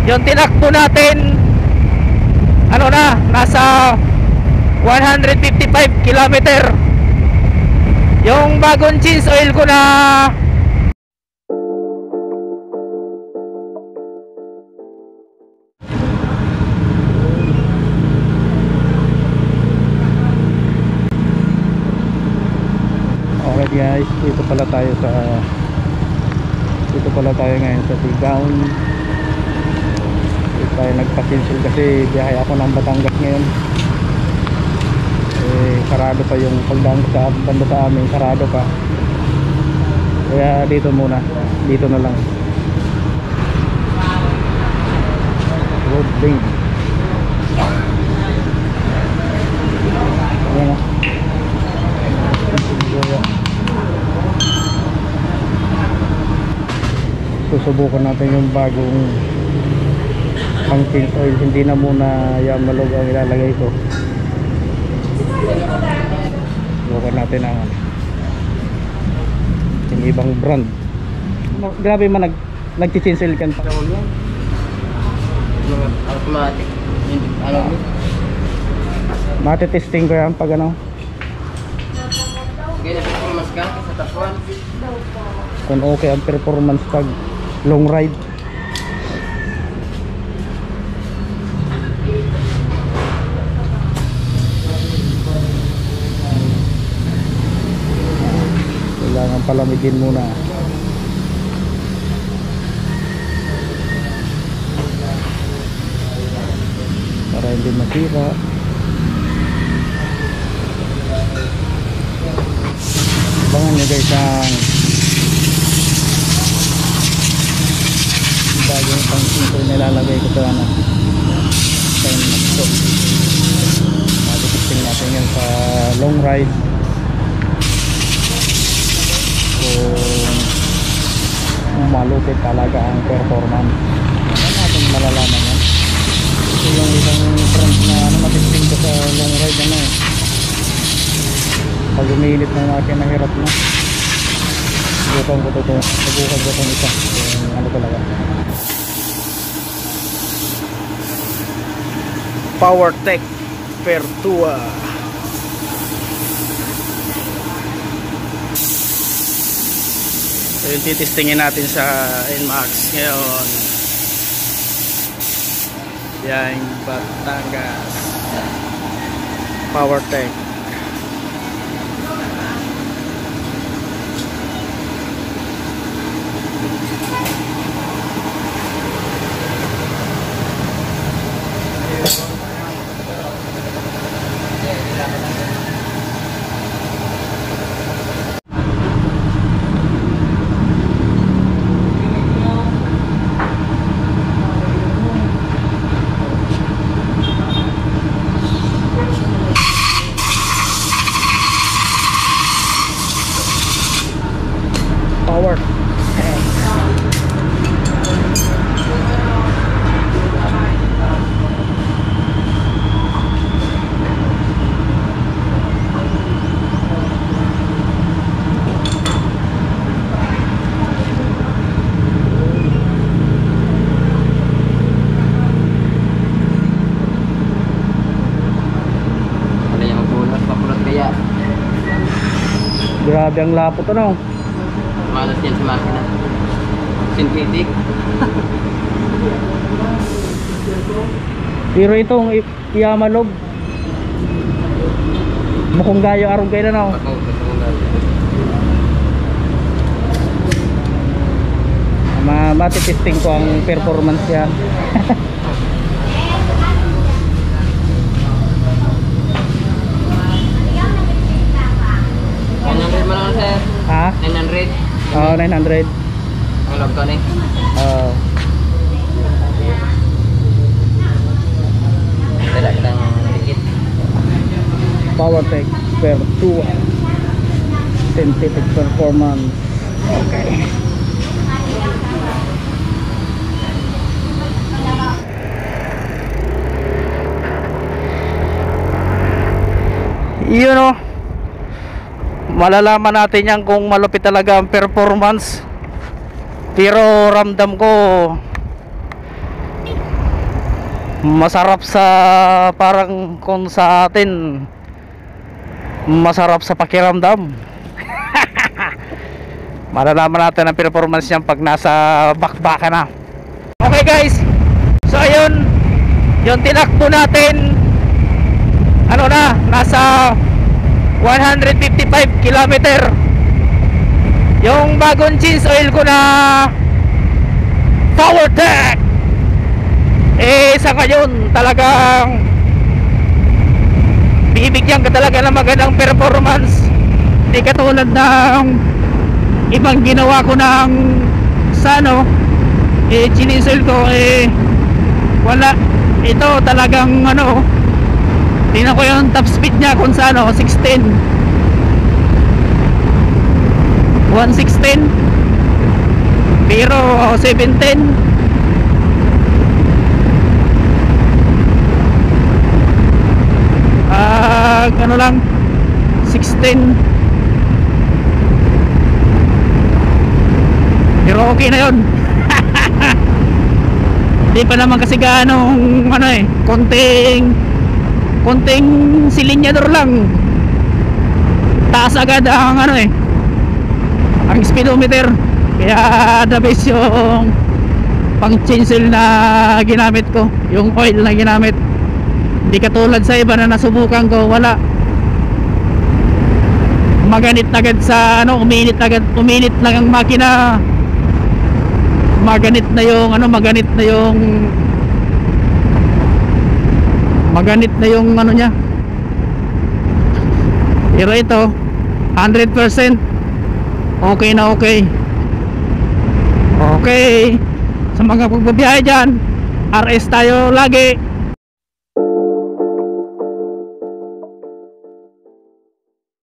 Yung tinakbo natin, ano na, nasa 155 kilometer. Yung bagong change oil ko na okay guys, dito pala tayo ngayon sa Sigaon. Dito tayo nagpa-cancel kasi biyahe ako ng Batangas ngayon. Sarado pa yung pagdaan sa banda sa amin, sarado pa. Kaya dito muna, dito na lang. Road lane. Ayan na. Susubukan natin yung bagong pang change oil. Hindi na muna Yamalog ang ilalagay ko. Subukan natin ang yung ibang brand. Grabe man nag-change oil kan pa. Automatic. Mati-testing ko yan pag ano. Sige na performance ka sa tasuan. Kung okay ang performance pag long ride. Kailangan palamigin muna para hindi masira. Abangan nyo guys ang bagong pang-simple nilalagay ko sa ano, sa inyo. Matitesting natin yan sa long ride kung malupit talaga ang performance. Ano natin malalaman yan? Ito yung isang front na ano, matesting ko sa long ride ano, pag umiinit ng akin nahirap na. Subukan ko itong isa yung ano talaga. PowerTech Pertua. So yung titestingin natin sa NMAX ngayon. Yan, Batangas PowerTech. Power. Grabe ang lapot ano. Malas yan sa makina. Synthetic. Pero itong Yamalog mukhang gayo arong kayo na no. Matitesting ko ang performance yan. Ha? 900. Oo, 900. Ang log ko ni. Oo. Dala kitang tikit. PowerTech Pertua. Synthetic performance. Okay. Yun o. Malalaman natin yan kung malupit talaga ang performance. Pero ramdam ko Masarap sa parang kung sa atin, masarap sa pakiramdam. Malalaman natin ang performance niyan pag nasa bakbaka na. Okay guys, so ayun, yung tinakbo natin, ano na, nasa 155 kilometer. Yung bagong change oil ko na PowerTech, sa ngayon talagang bibigyan ka talaga ng magandang performance. Hindi katulad ng ibang ginawa ko ng sano, chinisil ko, wala. Ito talagang ano, tingnan ko yung top speed niya kung sano, 116, pero 710. Ano lang, 16, pero okay na yun. Hindi pa naman kasi ganong ano konting silinyador lang, taas agad ang ano ang speedometer. Kaya the best yung pang change oil na ginamit ko, yung oil na ginamit. Hindi katulad sa iba na nasubukan ko, wala, maganit agad sa ano, uminit lang ang makina, maganit na yung ano niya. Pero ito 100% okay na okay. Okay, sa mga pagbabiyahe dyan, RS tayo lagi.